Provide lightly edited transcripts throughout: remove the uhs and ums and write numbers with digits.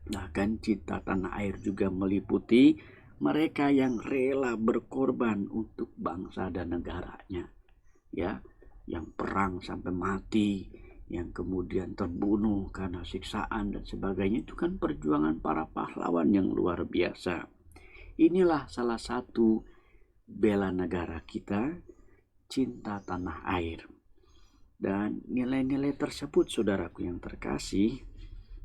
Bahkan cinta tanah air juga meliputi mereka yang rela berkorban untuk bangsa dan negaranya, ya, yang perang sampai mati, yang kemudian terbunuh karena siksaan dan sebagainya. Itu kan perjuangan para pahlawan yang luar biasa. Inilah salah satu bela negara kita, cinta tanah air. Dan nilai-nilai tersebut, saudaraku yang terkasih,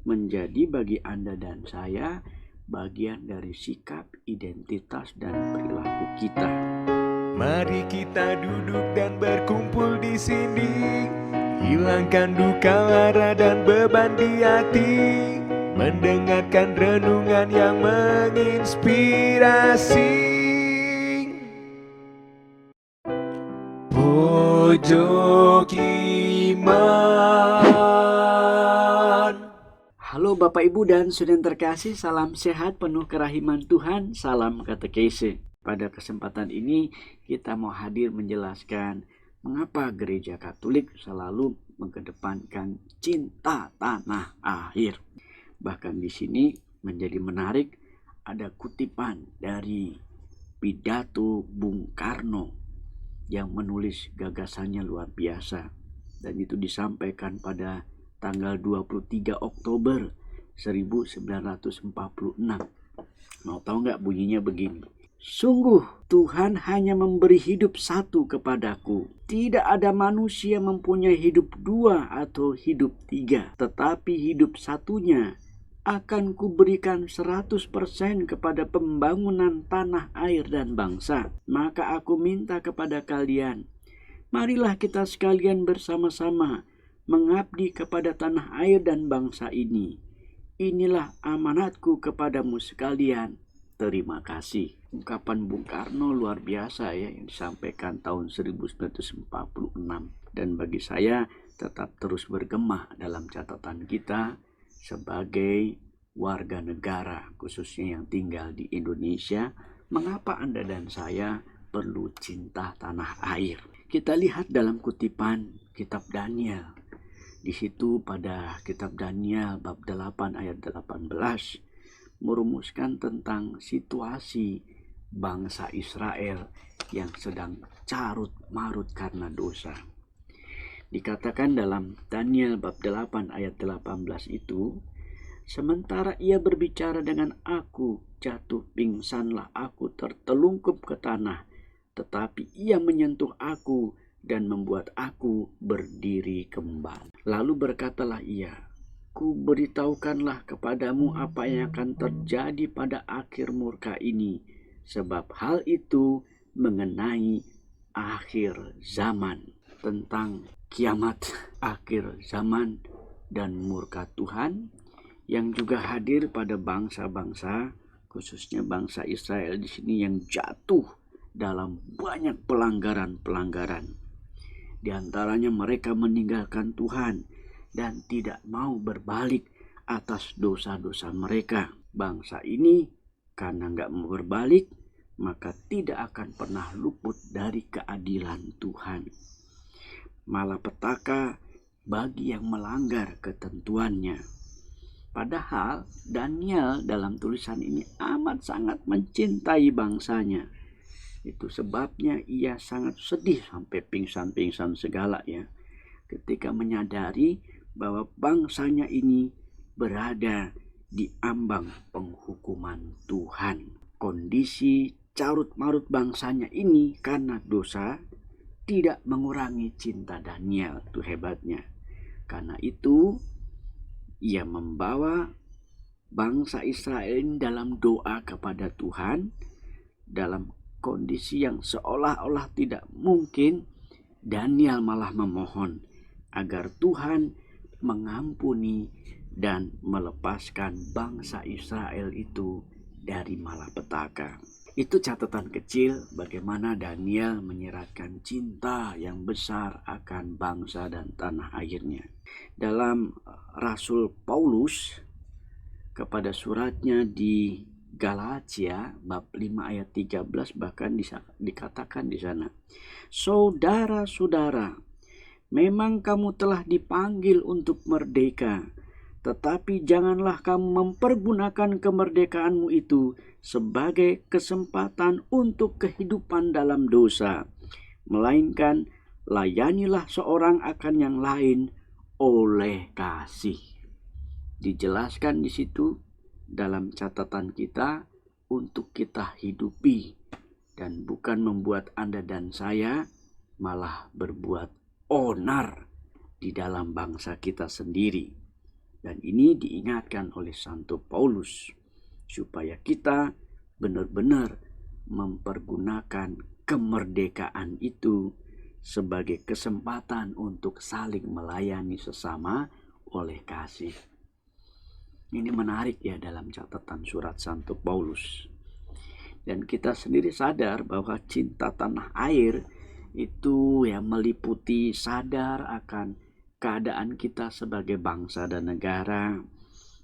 menjadi bagi Anda dan saya bagian dari sikap, identitas, dan perilaku kita. Mari kita duduk dan berkumpul di sini, hilangkan duka lara dan beban di hati, mendengarkan renungan yang menginspirasi. Pojok Iman. Halo Bapak Ibu dan saudara terkasih, salam sehat penuh kerahiman Tuhan, salam katekese. Pada kesempatan ini kita mau hadir menjelaskan mengapa gereja Katolik selalu mengedepankan cinta tanah air. Bahkan di sini menjadi menarik, ada kutipan dari pidato Bung Karno yang menulis gagasannya luar biasa, dan itu disampaikan pada tanggal 23 Oktober 1946. Mau tahu nggak bunyinya begini? Sungguh Tuhan hanya memberi hidup satu kepadaku. Tidak ada manusia mempunyai hidup dua atau hidup tiga. Tetapi hidup satunya akan kuberikan 100% kepada pembangunan tanah air dan bangsa. Maka aku minta kepada kalian, marilah kita sekalian bersama-sama mengabdi kepada tanah air dan bangsa ini. Inilah amanatku kepadamu sekalian. Terima kasih. Ungkapan Bung Karno luar biasa ya, yang disampaikan tahun 1946. Dan bagi saya tetap terus bergema dalam catatan kita sebagai warga negara, khususnya yang tinggal di Indonesia. Mengapa Anda dan saya perlu cinta tanah air? Kita lihat dalam kutipan kitab Daniel. Di situ pada kitab Daniel bab 8 ayat 18 merumuskan tentang situasi bangsa Israel yang sedang carut marut karena dosa. Dikatakan dalam Daniel bab 8 ayat 18 itu, sementara ia berbicara dengan aku, jatuh pingsanlah aku tertelungkup ke tanah, tetapi ia menyentuh aku dan membuat aku berdiri kembali. Lalu berkatalah ia, ku beritahukanlah kepadamu apa yang akan terjadi pada akhir murka ini, sebab hal itu mengenai akhir zaman, tentang kiamat akhir zaman dan murka Tuhan yang juga hadir pada bangsa-bangsa, khususnya bangsa Israel di sini yang jatuh dalam banyak pelanggaran-pelanggaran. Di antaranya mereka meninggalkan Tuhan dan tidak mau berbalik atas dosa-dosa mereka. Bangsa ini karena nggak mau berbalik, maka tidak akan pernah luput dari keadilan Tuhan. Malapetaka bagi yang melanggar ketentuannya. Padahal Daniel dalam tulisan ini amat sangat mencintai bangsanya. Itu sebabnya ia sangat sedih sampai pingsan-pingsan segala ya, ketika menyadari bahwa bangsanya ini berada di ambang penghukuman Tuhan. Kondisi carut marut bangsanya ini karena dosa tidak mengurangi cinta Daniel. Itu hebatnya. Karena itu ia membawa bangsa Israel ini dalam doa kepada Tuhan, dalam kondisi yang seolah-olah tidak mungkin. Daniel malah memohon agar Tuhan mengampuni dan melepaskan bangsa Israel itu dari malapetaka. Itu catatan kecil bagaimana Daniel menyiratkan cinta yang besar akan bangsa dan tanah airnya. Dalam Rasul Paulus kepada suratnya di Galatia bab 5 ayat 13 bahkan dikatakan di sana, saudara-saudara, memang kamu telah dipanggil untuk merdeka, Tetapi janganlah kamu mempergunakan kemerdekaanmu itu sebagai kesempatan untuk kehidupan dalam dosa, melainkan layanilah seorang akan yang lain oleh kasih. Dijelaskan di situ dalam catatan kita untuk kita hidupi dan bukan membuat Anda dan saya malah berbuat onar di dalam bangsa kita sendiri. Dan ini diingatkan oleh Santo Paulus supaya kita benar-benar mempergunakan kemerdekaan itu sebagai kesempatan untuk saling melayani sesama oleh kasih. Ini menarik ya dalam catatan surat Santo Paulus. Dan kita sendiri sadar bahwa cinta tanah air itu ya meliputi sadar akan keadaan kita sebagai bangsa dan negara,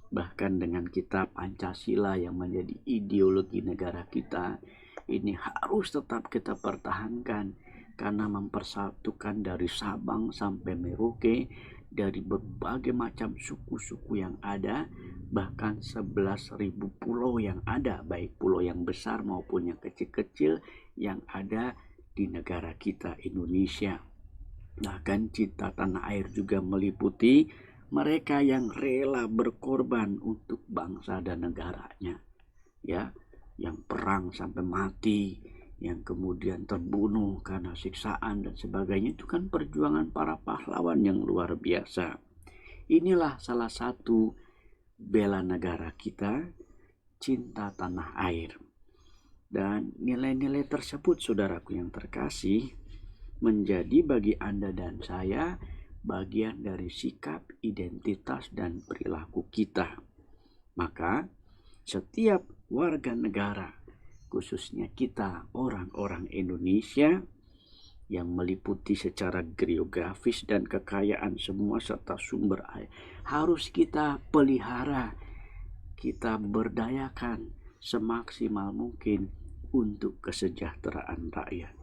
bahkan dengan kitab Pancasila yang menjadi ideologi negara kita, ini harus tetap kita pertahankan karena mempersatukan dari Sabang sampai Merauke, dari berbagai macam suku-suku yang ada, bahkan 11.000 pulau yang ada, baik pulau yang besar maupun yang kecil-kecil yang ada di negara kita Indonesia. Bahkan cinta tanah air juga meliputi mereka yang rela berkorban untuk bangsa dan negaranya, ya, yang perang sampai mati, yang kemudian terbunuh karena siksaan dan sebagainya. Itu kan perjuangan para pahlawan yang luar biasa. Inilah salah satu bela negara kita, cinta tanah air. Dan nilai-nilai tersebut, saudaraku yang terkasih, menjadi bagi Anda dan saya bagian dari sikap, identitas, dan perilaku kita. Maka setiap warga negara, khususnya kita orang-orang Indonesia yang meliputi secara geografis dan kekayaan semua serta sumber air, harus kita pelihara, kita berdayakan semaksimal mungkin untuk kesejahteraan rakyat.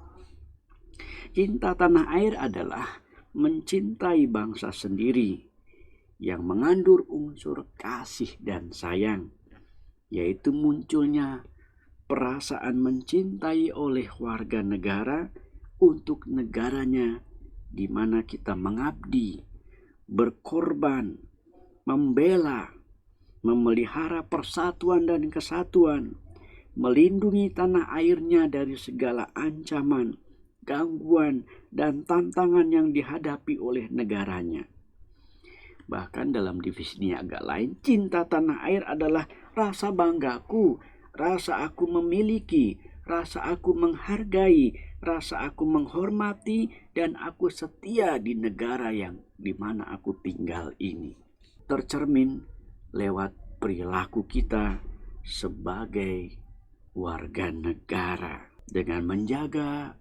Cinta tanah air adalah mencintai bangsa sendiri yang mengandung unsur kasih dan sayang, yaitu munculnya perasaan mencintai oleh warga negara untuk negaranya, di mana kita mengabdi, berkorban, membela, memelihara persatuan dan kesatuan, melindungi tanah airnya dari segala ancaman, gangguan, dan tantangan yang dihadapi oleh negaranya. Bahkan dalam divisi niaga lain, cinta tanah air adalah rasa banggaku, rasa aku memiliki, rasa aku menghargai, rasa aku menghormati, dan aku setia di negara yang dimana aku tinggal ini. Tercermin lewat perilaku kita sebagai warga negara dengan menjaga,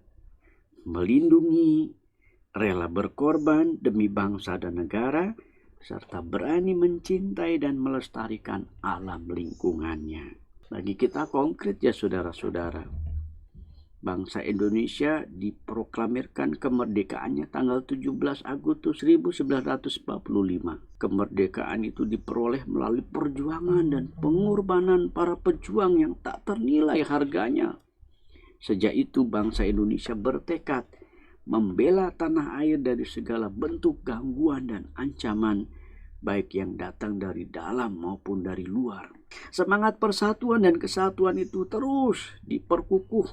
melindungi, rela berkorban demi bangsa dan negara, serta berani mencintai dan melestarikan alam lingkungannya. Bagi kita konkret ya saudara-saudara, bangsa Indonesia diproklamirkan kemerdekaannya tanggal 17 Agustus 1945. Kemerdekaan itu diperoleh melalui perjuangan dan pengorbanan para pejuang yang tak ternilai harganya. Sejak itu bangsa Indonesia bertekad membela tanah air dari segala bentuk gangguan dan ancaman, baik yang datang dari dalam maupun dari luar. Semangat persatuan dan kesatuan itu terus diperkukuh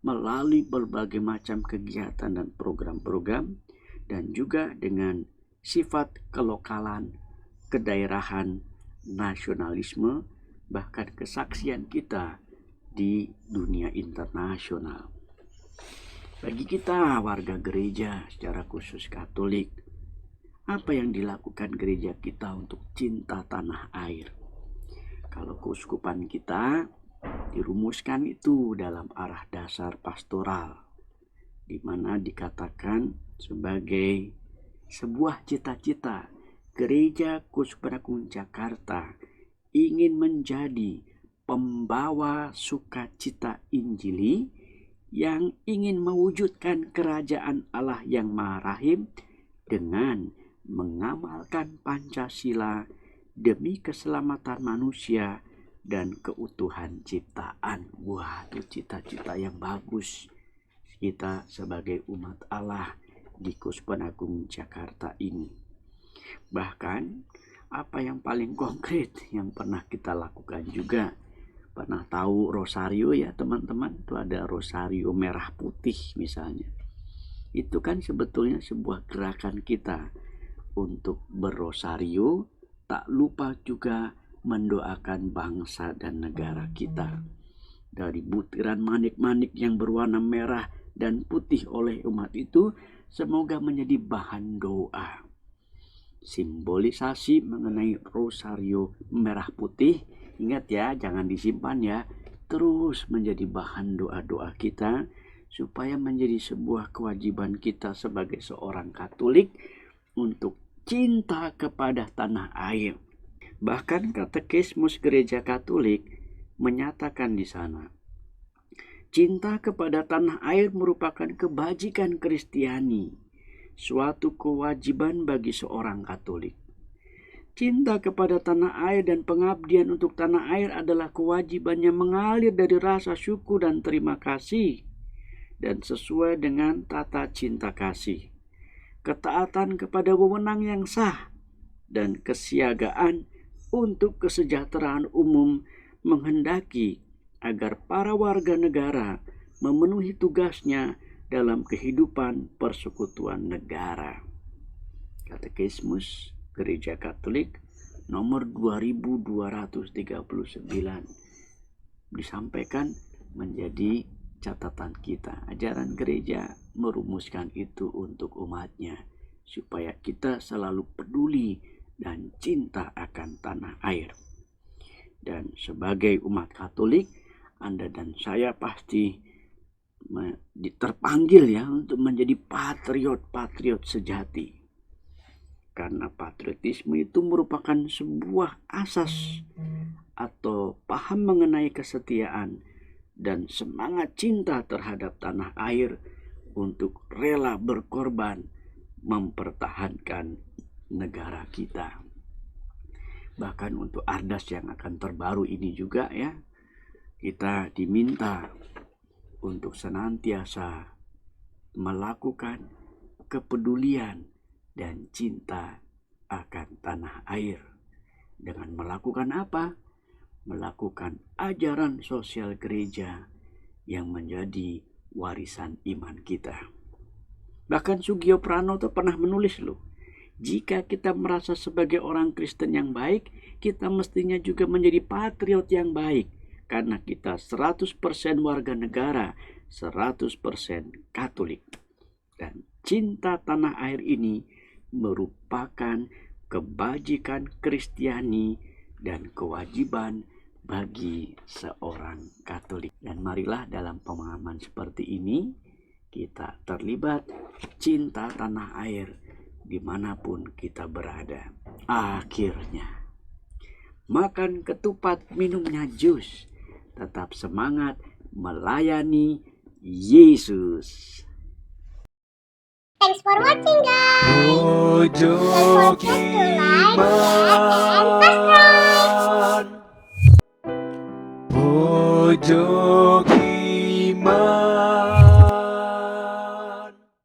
melalui berbagai macam kegiatan dan program-program, dan juga dengan sifat kelokalan, kedaerahan, nasionalisme, bahkan kesaksian kita di dunia internasional. Bagi kita warga gereja secara khusus Katolik, apa yang dilakukan gereja kita untuk cinta tanah air? Kalau keuskupan kita dirumuskan itu dalam arah dasar pastoral, di mana dikatakan sebagai sebuah cita-cita Gereja Keuskupan Agung Jakarta ingin menjadi pembawa sukacita Injili yang ingin mewujudkan kerajaan Allah yang Maha Rahim dengan mengamalkan Pancasila demi keselamatan manusia dan keutuhan ciptaan. Wah, itu cita-cita yang bagus kita sebagai umat Allah di Kuspen Agung Jakarta ini. Bahkan apa yang paling konkret yang pernah kita lakukan juga, pernah tahu rosario ya teman-teman? Itu ada rosario merah putih misalnya. Itu kan sebetulnya sebuah gerakan kita untuk berrosario, tak lupa juga mendoakan bangsa dan negara kita. Dari butiran manik-manik yang berwarna merah dan putih oleh umat itu, semoga menjadi bahan doa. Simbolisasi mengenai rosario merah putih, ingat ya, jangan disimpan ya, terus menjadi bahan doa-doa kita, supaya menjadi sebuah kewajiban kita sebagai seorang Katolik untuk cinta kepada tanah air. Bahkan Katekismus Gereja Katolik menyatakan di sana, cinta kepada tanah air merupakan kebajikan Kristiani, suatu kewajiban bagi seorang Katolik. Cinta kepada tanah air dan pengabdian untuk tanah air adalah kewajiban yang mengalir dari rasa syukur dan terima kasih, dan sesuai dengan tata cinta kasih, ketaatan kepada wewenang yang sah, dan kesiagaan untuk kesejahteraan umum, menghendaki agar para warga negara memenuhi tugasnya dalam kehidupan persekutuan negara. Katekismus Gereja Katolik nomor 2239 disampaikan menjadi catatan kita. Ajaran gereja merumuskan itu untuk umatnya, supaya kita selalu peduli dan cinta akan tanah air. Dan sebagai umat Katolik, Anda dan saya pasti terpanggil ya untuk menjadi patriot-patriot sejati. Karena patriotisme itu merupakan sebuah asas atau paham mengenai kesetiaan dan semangat cinta terhadap tanah air untuk rela berkorban mempertahankan negara kita. Bahkan untuk Ardas yang akan terbaru ini juga ya, kita diminta untuk senantiasa melakukan kepedulian dan cinta akan tanah air. Dengan melakukan apa? Melakukan ajaran sosial gereja yang menjadi warisan iman kita. Bahkan Sugio Pranoto pernah menulis loh, jika kita merasa sebagai orang Kristen yang baik, kita mestinya juga menjadi patriot yang baik. Karena kita 100% warga negara, 100% Katolik. Dan cinta tanah air ini merupakan kebajikan Kristiani dan kewajiban bagi seorang Katolik. Dan marilah dalam pemahaman seperti ini kita terlibat cinta tanah air dimanapun kita berada. Akhirnya makan ketupat, minumnya jus, tetap semangat melayani Yesus. Thanks for watching guys. Pojok Iman. Pojok